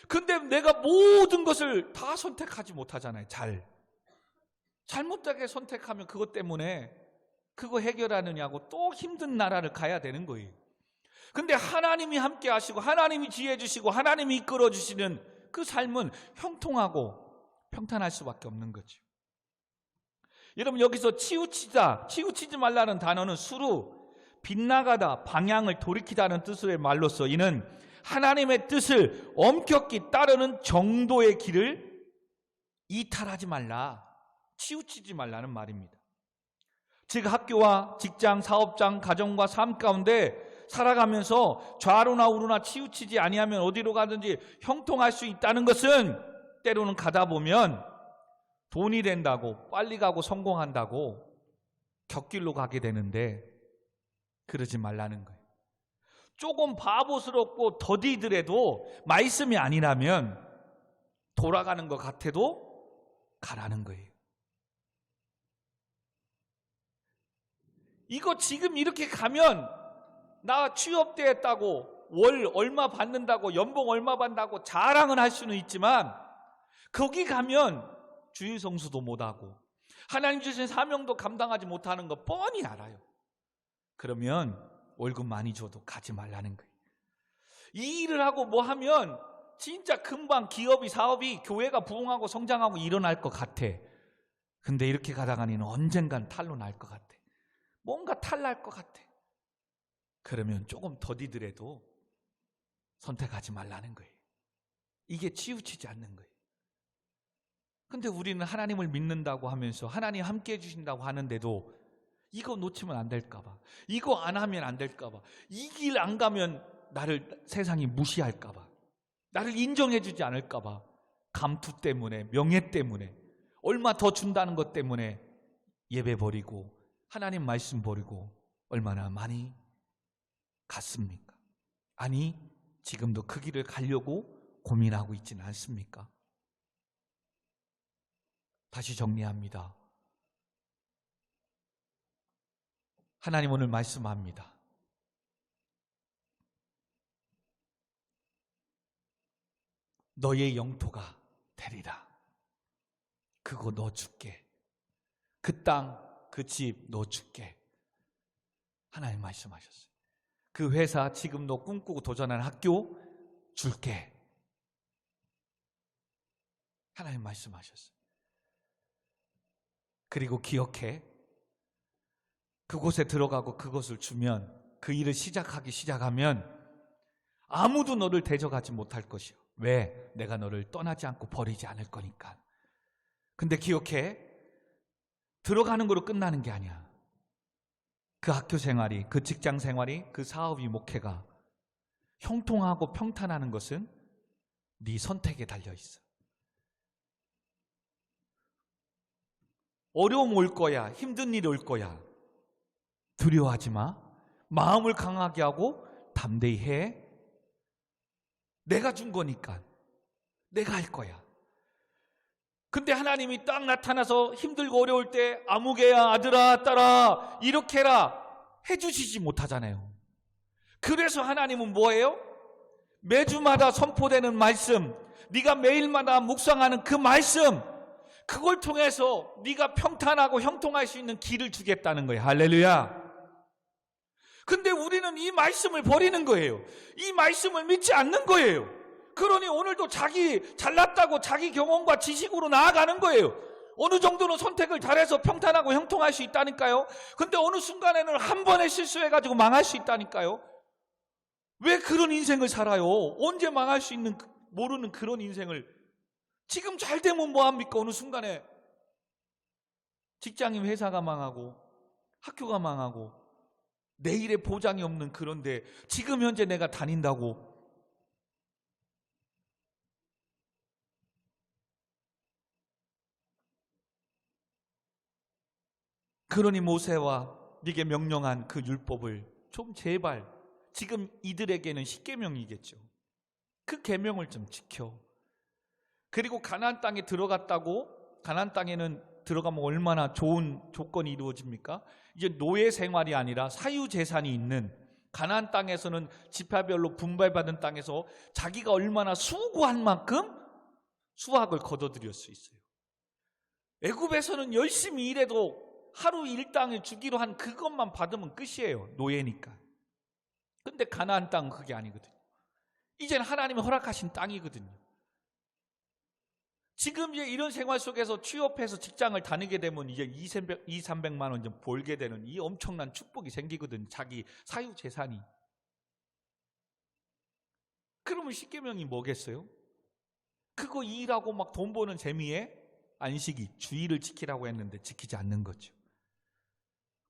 근데 내가 모든 것을 다 선택하지 못하잖아요. 잘못하게 선택하면 그것 때문에 그거 해결하느냐고 또 힘든 나라를 가야 되는 거예요. 근데 하나님이 함께 하시고 하나님이 지혜 주시고 하나님이 이끌어 주시는 그 삶은 형통하고 평탄할 수밖에 없는 거죠. 여러분, 여기서 치우치지 말라는 단어는 수루, 빗나가다, 방향을 돌이키다는 뜻의 말로서 이는 하나님의 뜻을 엄격히 따르는 정도의 길을 이탈하지 말라, 치우치지 말라는 말입니다. 즉 학교와 직장, 사업장, 가정과 삶 가운데 살아가면서 좌로나 우로나 치우치지 아니하면 어디로 가든지 형통할 수 있다는 것은 때로는 가다 보면 돈이 된다고, 빨리 가고 성공한다고 곁길로 가게 되는데 그러지 말라는 거예요. 조금 바보스럽고 더디더라도 말씀이 아니라면 돌아가는 것 같아도 가라는 거예요. 이거 지금 이렇게 가면 나 취업됐다고 월 얼마 받는다고 연봉 얼마 받는다고 자랑은 할 수는 있지만 거기 가면 주일 성수도 못하고 하나님 주신 사명도 감당하지 못하는 거 뻔히 알아요. 그러면 월급 많이 줘도 가지 말라는 거예요. 이 일을 하고 뭐 하면 진짜 금방 기업이, 사업이, 교회가 부흥하고 성장하고 일어날 것 같아. 근데 이렇게 가다가는 언젠간 탈로 날 것 같아. 뭔가 탈날 것 같아. 그러면 조금 더디더라도 선택하지 말라는 거예요. 이게 치우치지 않는 거예요. 근데 우리는 하나님을 믿는다고 하면서 하나님 함께 해주신다고 하는데도 이거 놓치면 안 될까 봐, 이거 안 하면 안 될까 봐, 이 길 안 가면 나를 세상이 무시할까 봐, 나를 인정해 주지 않을까 봐, 감투 때문에, 명예 때문에, 얼마 더 준다는 것 때문에 예배 버리고 하나님 말씀 버리고 얼마나 많이 갔습니까? 아니, 지금도 그 길을 가려고 고민하고 있지는 않습니까? 다시 정리합니다. 하나님 오늘 말씀합니다. 너의 영토가 되리라. 그거 너 줄게. 그 땅, 그 집 너 줄게. 하나님 말씀하셨어요. 그 회사, 지금 너 꿈꾸고 도전하는 학교 줄게. 하나님 말씀하셨어요. 그리고 기억해. 그곳에 들어가고 그것을 주면, 그 일을 시작하면 아무도 너를 대적하지 못할 것이요. 왜? 내가 너를 떠나지 않고 버리지 않을 거니까. 근데 기억해. 들어가는 거로 끝나는 게 아니야. 그 학교 생활이, 그 직장 생활이, 그 사업이, 목회가 형통하고 평탄하는 것은 네 선택에 달려있어. 어려움 올 거야. 힘든 일 올 거야. 두려워하지 마. 마음을 강하게 하고 담대히 해. 내가 준 거니까 내가 할 거야. 근데 하나님이 딱 나타나서 힘들고 어려울 때 아무개야, 아들아, 딸아, 이렇게 해라 해주시지 못하잖아요. 그래서 하나님은 뭐예요? 매주마다 선포되는 말씀, 네가 매일마다 묵상하는 그 말씀, 그걸 통해서 네가 평탄하고 형통할 수 있는 길을 주겠다는 거예요. 할렐루야. 근데 우리는 이 말씀을 버리는 거예요. 이 말씀을 믿지 않는 거예요. 그러니 오늘도 자기 잘났다고 자기 경험과 지식으로 나아가는 거예요. 어느 정도는 선택을 잘해서 평탄하고 형통할 수 있다니까요. 근데 어느 순간에는 한 번에 실수해가지고 망할 수 있다니까요. 왜 그런 인생을 살아요? 언제 망할 수 있는 모르는 그런 인생을. 지금 잘 되면 뭐합니까? 어느 순간에 직장인 회사가 망하고 학교가 망하고 내일의 보장이 없는, 그런데 지금 현재 내가 다닌다고 그러니 모세와 네게 명령한 그 율법을 좀 제발, 지금 이들에게는 10계명이겠죠. 그 계명을 좀 지켜. 그리고 가나안 땅에 들어갔다고, 가나안 땅에는 들어가면 얼마나 좋은 조건이 이루어집니까? 이제 노예 생활이 아니라 사유재산이 있는, 가나안 땅에서는 지파별로 분배받은 땅에서 자기가 얼마나 수고한 만큼 수확을 거둬들일 수 있어요. 애굽에서는 열심히 일해도 하루 일당을 주기로 한 그것만 받으면 끝이에요. 노예니까. 근데 가나안 땅은 그게 아니거든요. 이제는 하나님이 허락하신 땅이거든요. 지금 이제 이런 생활 속에서 취업해서 직장을 다니게 되면 이제 200~300만 원 좀 벌게 되는 이 엄청난 축복이 생기거든요. 자기 사유 재산이. 그러면 10계명이 뭐겠어요? 그거 일하고 막 돈 버는 재미에 안식이, 주의를 지키라고 했는데 지키지 않는 거죠.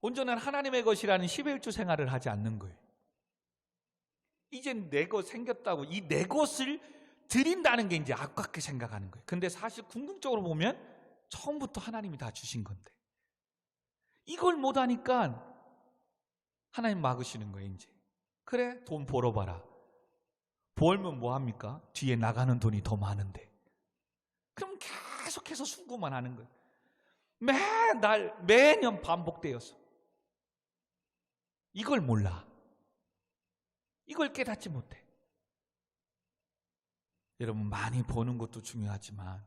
온전한 하나님의 것이라는 11조 생활을 하지 않는 거예요. 이젠 내 것 생겼다고 이 내 것을 드린다는 게 이제 아깝게 생각하는 거예요. 근데 사실 궁극적으로 보면 처음부터 하나님이 다 주신 건데 이걸 못하니까 하나님 막으시는 거예요. 이제 그래, 돈 벌어봐라. 벌면 뭐합니까? 뒤에 나가는 돈이 더 많은데. 그럼 계속해서 수고만 하는 거예요. 매년 반복되어서. 이걸 몰라. 이걸 깨닫지 못해. 여러분, 많이 버는 것도 중요하지만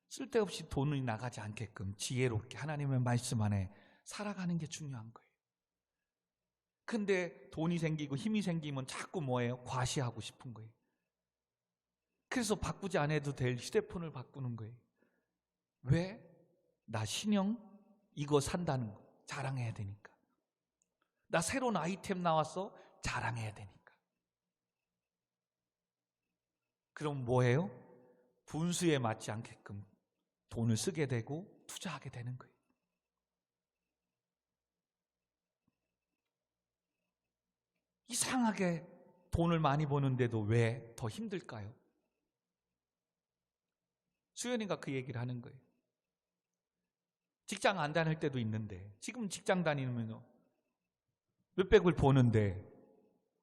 쓸데없이 돈이 나가지 않게끔 지혜롭게 하나님의 말씀 안에 살아가는 게 중요한 거예요. 근데 돈이 생기고 힘이 생기면 자꾸 뭐예요? 과시하고 싶은 거예요. 그래서 바꾸지 않아도 될 휴대폰을 바꾸는 거예요. 왜? 나 신형 이거 산다는 거 자랑해야 되니까. 나 새로운 아이템 나왔어? 자랑해야 되니까. 그럼 뭐예요? 분수에 맞지 않게끔 돈을 쓰게 되고 투자하게 되는 거예요. 이상하게 돈을 많이 버는데도 왜 더 힘들까요? 수연이가 그 얘기를 하는 거예요. 직장 안 다닐 때도 있는데 지금 직장 다니면 몇백을 버는데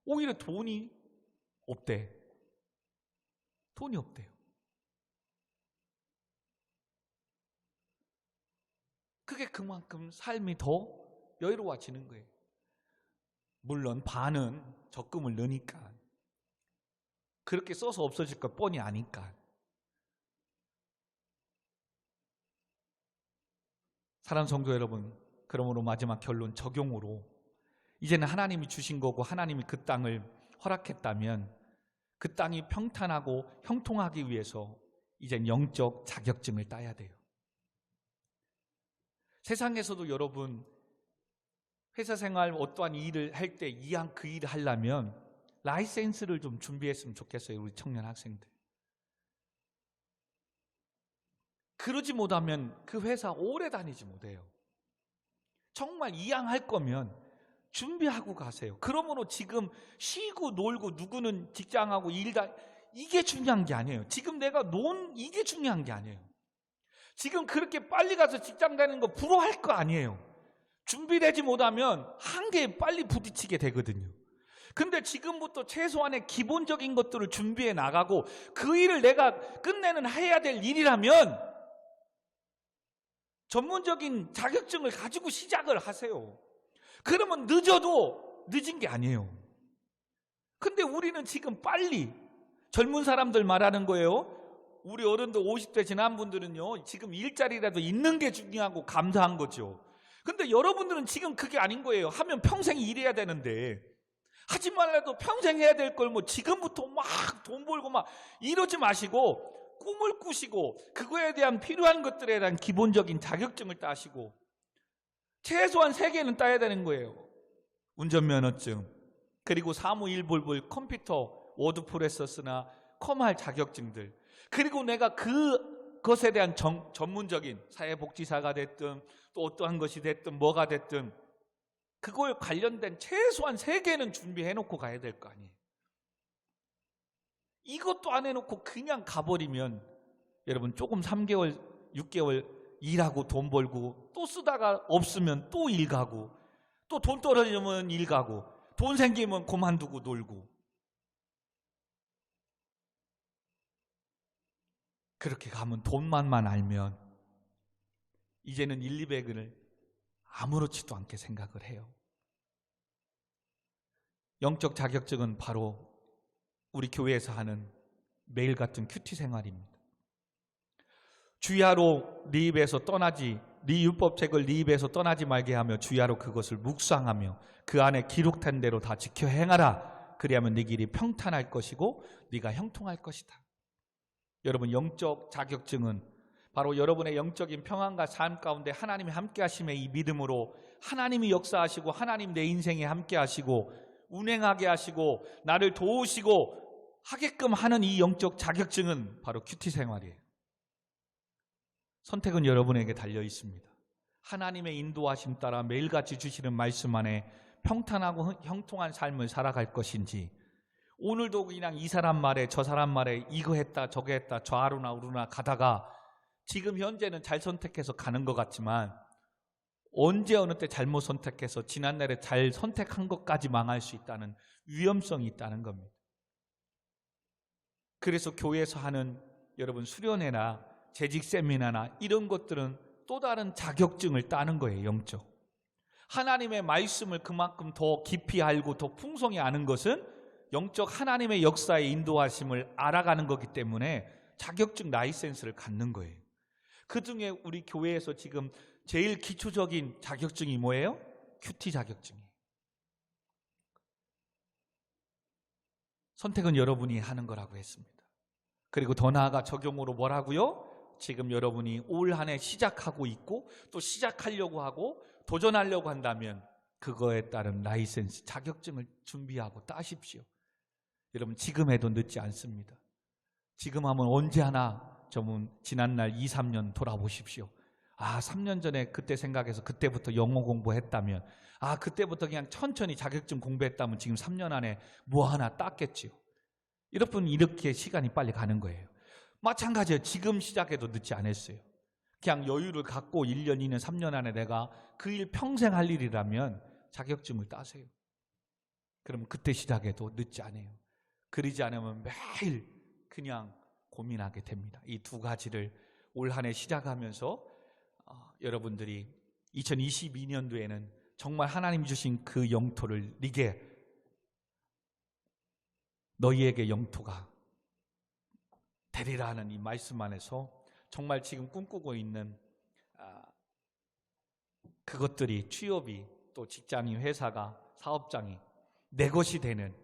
오히려 돈이 없대. 돈이 없대요. 그게 그만큼 삶이 더 여유로워지는 거예요. 물론 반은 적금을 넣으니까, 그렇게 써서 없어질 거 뻔히 아니까. 사랑하는 성도 여러분, 그러므로 마지막 결론 적용으로 이제는 하나님이 주신 거고 하나님이 그 땅을 허락했다면 그 땅이 평탄하고 형통하기 위해서 이젠 영적 자격증을 따야 돼요. 세상에서도 여러분 회사 생활 어떠한 일을 할 때 이왕 그 일을 하려면 라이센스를 좀 준비했으면 좋겠어요. 우리 청년 학생들. 그러지 못하면 그 회사 오래 다니지 못해요. 정말 이왕 할 거면 준비하고 가세요. 그러므로 지금 쉬고 놀고 누구는 직장하고 일다, 이게 중요한 게 아니에요. 지금 내가 이게 중요한 게 아니에요. 지금 그렇게 빨리 가서 직장 다니는 거 부러워할 거 아니에요. 준비되지 못하면 한계에 빨리 부딪히게 되거든요. 근데 지금부터 최소한의 기본적인 것들을 준비해 나가고 그 일을 내가 끝내는 해야 될 일이라면 전문적인 자격증을 가지고 시작을 하세요. 그러면 늦어도 늦은 게 아니에요. 근데 우리는 지금 빨리, 젊은 사람들 말하는 거예요. 우리 어른들 50대 지난 분들은요, 지금 일자리라도 있는 게 중요하고 감사한 거죠. 근데 여러분들은 지금 그게 아닌 거예요. 하면 평생 일해야 되는데, 하지 말라도 평생 해야 될 걸 뭐 지금부터 막 돈 벌고 막 이러지 마시고 꿈을 꾸시고 그거에 대한 필요한 것들에 대한 기본적인 자격증을 따시고 최소한 3개는 따야 되는 거예요. 운전면허증, 그리고 사무일볼볼 컴퓨터 워드프레서스나 컴할 자격증들, 그리고 내가 그것에 대한 전문적인 사회복지사가 됐든 또 어떠한 것이 됐든 뭐가 됐든 그거에 관련된 최소한 3개는 준비해놓고 가야 될 거 아니에요. 이것도 안 해놓고 그냥 가버리면 여러분 조금 3개월, 6개월 일하고 돈 벌고 또 쓰다가 없으면 또 일 가고 또 돈 떨어지면 일 가고 돈 생기면 그만두고 놀고, 그렇게 가면 돈만만 알면 이제는 1, 200을 아무렇지도 않게 생각을 해요. 영적 자격증은 바로 우리 교회에서 하는 매일 같은 큐티 생활입니다. 주야로 네 입에서 떠나지, 네 율법책을 네 입에서 떠나지 말게 하며 주야로 그것을 묵상하며 그 안에 기록된 대로 다 지켜 행하라. 그리하면 네 길이 평탄할 것이고 네가 형통할 것이다. 여러분, 영적 자격증은 바로 여러분의 영적인 평안과 삶 가운데 하나님이 함께 하심의 이 믿음으로 하나님이 역사하시고 하나님 내 인생에 함께 하시고 운행하게 하시고 나를 도우시고 하게끔 하는 이 영적 자격증은 바로 큐티 생활이에요. 선택은 여러분에게 달려 있습니다. 하나님의 인도하심 따라 매일같이 주시는 말씀 안에 평탄하고 형통한 삶을 살아갈 것인지, 오늘도 그냥 이 사람 말에 저 사람 말에 이거 했다 저거 했다 좌로나 우로나 가다가 지금 현재는 잘 선택해서 가는 것 같지만 언제 어느 때 잘못 선택해서 지난날에 잘 선택한 것까지 망할 수 있다는 위험성이 있다는 겁니다. 그래서 교회에서 하는 여러분 수련회나 재직 세미나나 이런 것들은 또 다른 자격증을 따는 거예요. 영적 하나님의 말씀을 그만큼 더 깊이 알고 더 풍성히 아는 것은 영적 하나님의 역사의 인도하심을 알아가는 거기 때문에 자격증 라이센스를 갖는 거예요. 그중에 우리 교회에서 지금 제일 기초적인 자격증이 뭐예요? 큐티 자격증이에요. 선택은 여러분이 하는 거라고 했습니다. 그리고 더 나아가 적용으로 뭐라고요? 지금 여러분이 올 한 해 시작하고 있고 또 시작하려고 하고 도전하려고 한다면 그거에 따른 라이센스, 자격증을 준비하고 따십시오. 여러분, 지금 해도 늦지 않습니다. 지금 하면 언제 하나 좀 지난날 2, 3년 돌아보십시오. 3년 전에 그때 생각해서 그때부터 영어 공부했다면, 그때부터 그냥 천천히 자격증 공부했다면 지금 3년 안에 뭐 하나 땄겠지요. 여러분, 이렇게 시간이 빨리 가는 거예요. 마찬가지예요. 지금 시작해도 늦지 않았어요. 그냥 여유를 갖고 1년, 2년, 3년 안에 내가 그 일 평생 할 일이라면 자격증을 따세요. 그럼 그때 시작해도 늦지 않아요. 그러지 않으면 매일 그냥 고민하게 됩니다. 이 두 가지를 올 한 해 시작하면서 여러분들이 2022년도에는 정말 하나님 주신 그 영토를 너희에게 영토가 되리라 하는 이 말씀 안에서 정말 지금 꿈꾸고 있는 그것들이, 취업이, 또 직장이, 회사가, 사업장이 내 것이 되는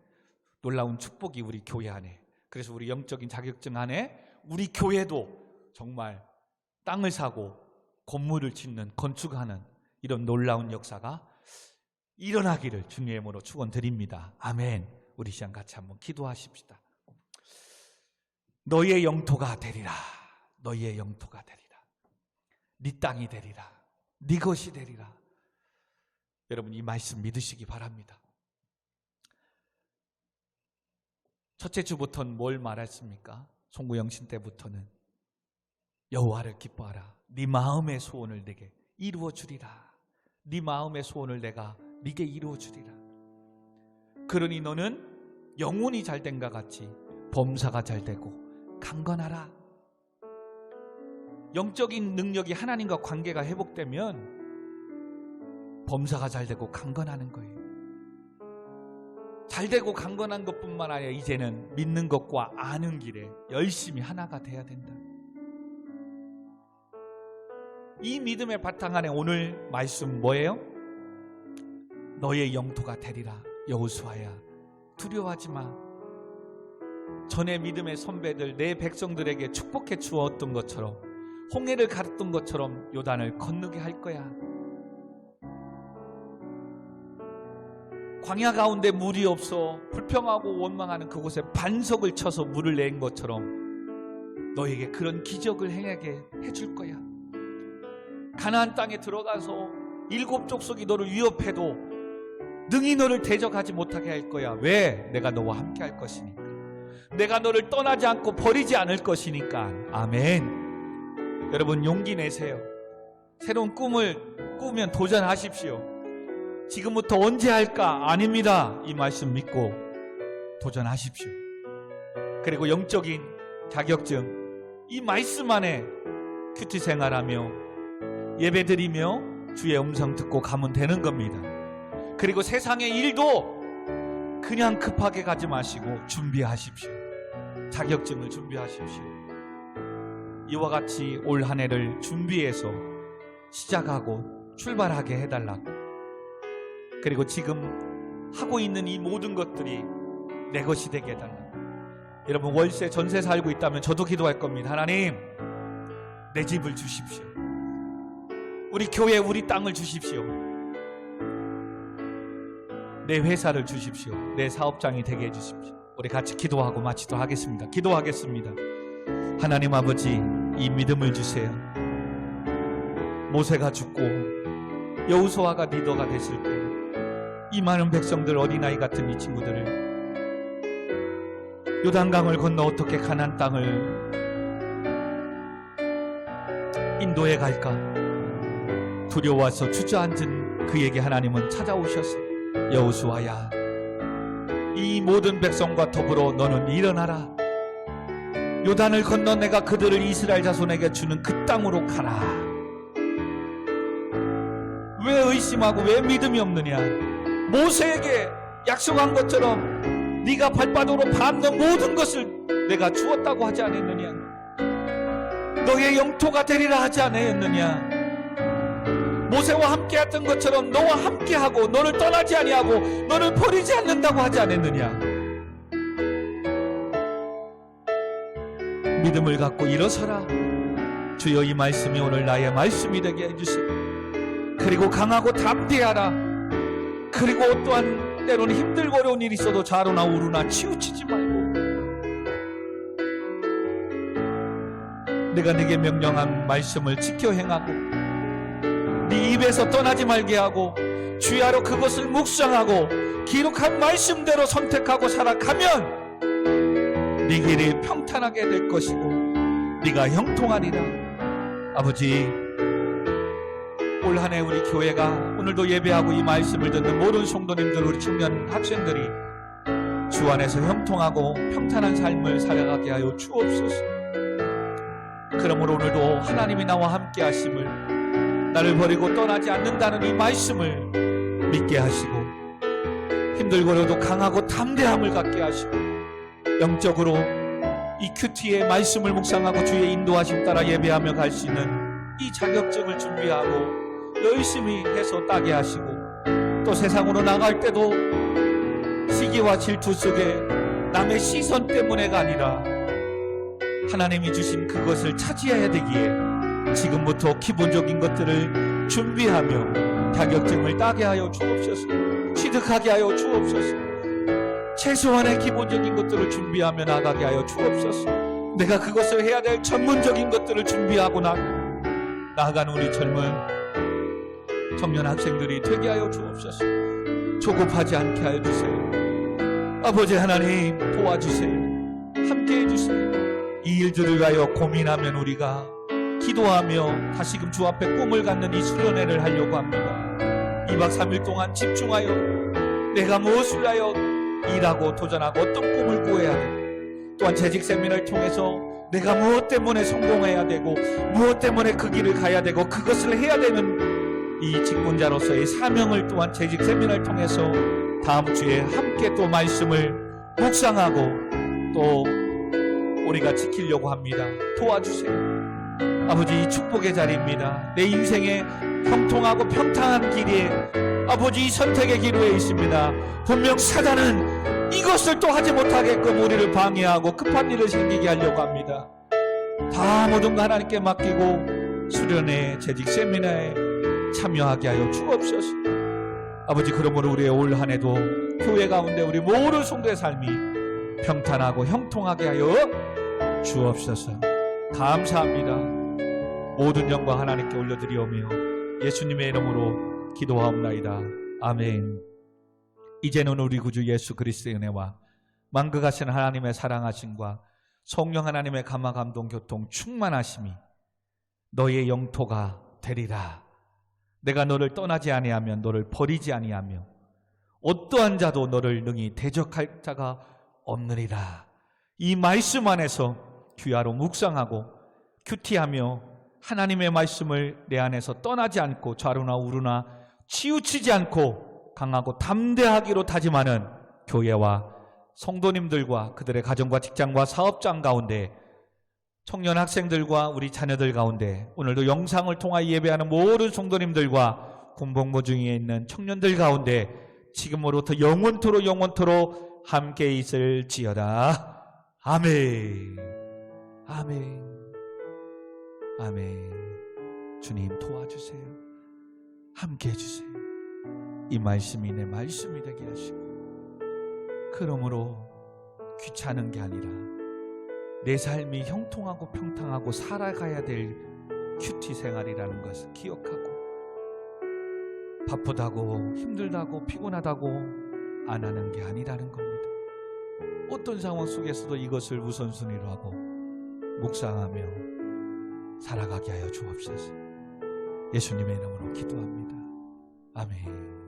놀라운 축복이 우리 교회 안에, 그래서 우리 영적인 자격증 안에 우리 교회도 정말 땅을 사고 건물을 짓는, 건축하는 이런 놀라운 역사가 일어나기를 주님의 이름으로 축원드립니다. 아멘. 우리 시간 같이 한번 기도하십시다. 너희의 영토가 되리라. 너희의 영토가 되리라. 네 땅이 되리라. 네 것이 되리라. 여러분, 이 말씀 믿으시기 바랍니다. 첫째 주부터는 뭘 말했습니까? 송구영신 때부터는 여호와를 기뻐하라. 네 마음의 소원을 내게 이루어 주리라. 네 마음의 소원을 내가 네게 이루어 주리라. 그러니 너는 영혼이 잘된 것 같이 범사가 잘되고 강건하라. 영적인 능력이 하나님과 관계가 회복되면 범사가 잘되고 강건하는 거예요. 잘되고 강건한 것뿐만 아니라 이제는 믿는 것과 아는 길에 열심히 하나가 돼야 된다. 이 믿음의 바탕 안에 오늘 말씀 뭐예요? 너의 영토가 되리라. 여호수아야, 두려워하지 마. 전에 믿음의 선배들, 내 백성들에게 축복해 주었던 것처럼, 홍해를 가르던 것처럼 요단을 건너게 할 거야. 광야 가운데 물이 없어 불평하고 원망하는 그곳에 반석을 쳐서 물을 낸 것처럼 너에게 그런 기적을 행하게 해줄 거야. 가나안 땅에 들어가서 7 족속이 너를 위협해도 능히 너를 대적하지 못하게 할 거야. 왜? 내가 너와 함께 할 것이니까. 내가 너를 떠나지 않고 버리지 않을 것이니까. 아멘. 여러분, 용기 내세요. 새로운 꿈을 꾸면 도전하십시오. 지금부터 언제 할까? 아닙니다. 이 말씀 믿고 도전하십시오. 그리고 영적인 자격증, 이 말씀 안에 큐티 생활하며 예배드리며 주의 음성 듣고 가면 되는 겁니다. 그리고 세상의 일도 그냥 급하게 가지 마시고 준비하십시오. 자격증을 준비하십시오. 이와 같이 올 한 해를 준비해서 시작하고 출발하게 해달라고. 그리고 지금 하고 있는 이 모든 것들이 내 것이 되게 해달라고. 여러분, 월세, 전세 살고 있다면 저도 기도할 겁니다. 하나님, 내 집을 주십시오. 우리 교회, 우리 땅을 주십시오. 내 회사를 주십시오. 내 사업장이 되게 해주십시오. 우리 같이 기도하고 마치도록 하겠습니다. 기도하겠습니다. 하나님 아버지, 이 믿음을 주세요. 모세가 죽고 여호수아가 리더가 됐을 때 이 많은 백성들, 어린아이 같은 이 친구들을 요단강을 건너 어떻게 가나안 땅을 인도해 갈까 두려워서 주저앉은 그에게 하나님은 찾아오셔서 여호수아야, 이 모든 백성과 더불어 너는 일어나라. 요단을 건너 내가 그들을 이스라엘 자손에게 주는 그 땅으로 가라. 왜 의심하고 왜 믿음이 없느냐? 모세에게 약속한 것처럼 네가 발바닥으로 밟는 모든 것을 내가 주었다고 하지 않았느냐? 너의 영토가 되리라 하지 않았느냐? 모세와 함께했던 것처럼 너와 함께하고 너를 떠나지 아니하고 너를 버리지 않는다고 하지 않았느냐? 믿음을 갖고 일어서라. 주여, 이 말씀이 오늘 나의 말씀이 되게 해주시고, 그리고 강하고 담대하라. 그리고 또한 때로는 힘들고 어려운 일이 있어도 좌로나 우로나 치우치지 말고 내가 네게 명령한 말씀을 지켜 행하고 네 입에서 떠나지 말게 하고 주야로 그것을 묵상하고 기록한 말씀대로 선택하고 살아가면 네 길이 평탄하게 될 것이고 네가 형통하리라. 아버지, 올 한 해 우리 교회가 오늘도 예배하고 이 말씀을 듣는 모든 성도님들, 우리 청년 학생들이 주 안에서 형통하고 평탄한 삶을 살아가게 하여 주옵소서. 그러므로 오늘도 하나님이 나와 함께 하심을, 나를 버리고 떠나지 않는다는 이 말씀을 믿게 하시고 힘들고도 강하고 담대함을 갖게 하시고 영적으로 이 큐티의 말씀을 묵상하고 주의 인도하심 따라 예배하며 갈 수 있는 이 자격증을 준비하고 열심히 해서 따게 하시고 또 세상으로 나갈 때도 시기와 질투 속에 남의 시선 때문에가 아니라 하나님이 주신 그것을 차지해야 되기에 지금부터 기본적인 것들을 준비하며 자격증을 따게 하여 주옵소서. 취득하게 하여 주옵소서. 최소한의 기본적인 것들을 준비하며 나가게 하여 주옵소서. 내가 그것을 해야 될 전문적인 것들을 준비하고 나아가는 우리 젊은 청년 학생들이 되게 하여 주옵소서. 조급하지 않게 하여 주세요. 아버지 하나님, 도와주세요. 함께 해주세요. 이 일들을 위하여 고민하면 우리가 기도하며 다시금 주 앞에 꿈을 갖는 이 수련회를 하려고 합니다. 2박 3일 동안 집중하여 내가 무엇을 위하여 일하고 도전하고 어떤 꿈을 꾸어야 되고, 또한 재직 세미나를 통해서 내가 무엇 때문에 성공해야 되고 무엇 때문에 그 길을 가야 되고 그것을 해야 되는 이 직분자로서의 사명을 또한 재직 세미나를 통해서 다음 주에 함께 또 말씀을 묵상하고 또 우리가 지키려고 합니다. 도와주세요. 아버지, 이 축복의 자리입니다. 내 인생의 형통하고 평탄한 길에 아버지 이 선택의 기로에 있습니다. 분명 사단은 이것을 또 하지 못하게끔 우리를 방해하고 급한 일을 생기게 하려고 합니다. 다 모든 거 하나님께 맡기고 수련회 재직 세미나에 참여하게 하여 주옵소서. 아버지, 그러므로 우리의 올 한 해도 교회 가운데 우리 모든 성도의 삶이 평탄하고 형통하게 하여 주옵소서. 감사합니다. 모든 영광 하나님께 올려드리오며 예수님의 이름으로 기도하옵나이다. 아멘. 이제는 우리 구주 예수 그리스도의 은혜와 만극하신 하나님의 사랑하심과 성령 하나님의 감화 감동 교통 충만하심이 너의 영토가 되리라. 내가 너를 떠나지 아니하면 너를 버리지 아니하며 어떠한 자도 너를 능히 대적할 자가 없느니라. 이 말씀 안에서 귀하로 묵상하고 큐티하며 하나님의 말씀을 내 안에서 떠나지 않고 좌루나 우루나 치우치지 않고 강하고 담대하기로 다짐하는 교회와 성도님들과 그들의 가정과 직장과 사업장 가운데, 청년 학생들과 우리 자녀들 가운데, 오늘도 영상을 통하여 예배하는 모든 성도님들과 군복무 중에 있는 청년들 가운데 지금으로부터 영원토록 함께 있을지어다. 아멘. 아멘. 아멘. 주님 도와주세요. 함께 해주세요. 이 말씀이 내 말씀이 되게 하시고, 그러므로 귀찮은 게 아니라 내 삶이 형통하고 평탄하고 살아가야 될 큐티 생활이라는 것을 기억하고, 바쁘다고 힘들다고 피곤하다고 안 하는 게 아니라는 겁니다. 어떤 상황 속에서도 이것을 우선순위로 하고 묵상하며 살아가게 하여 주옵소서. 예수님의 이름으로 기도합니다. 아멘.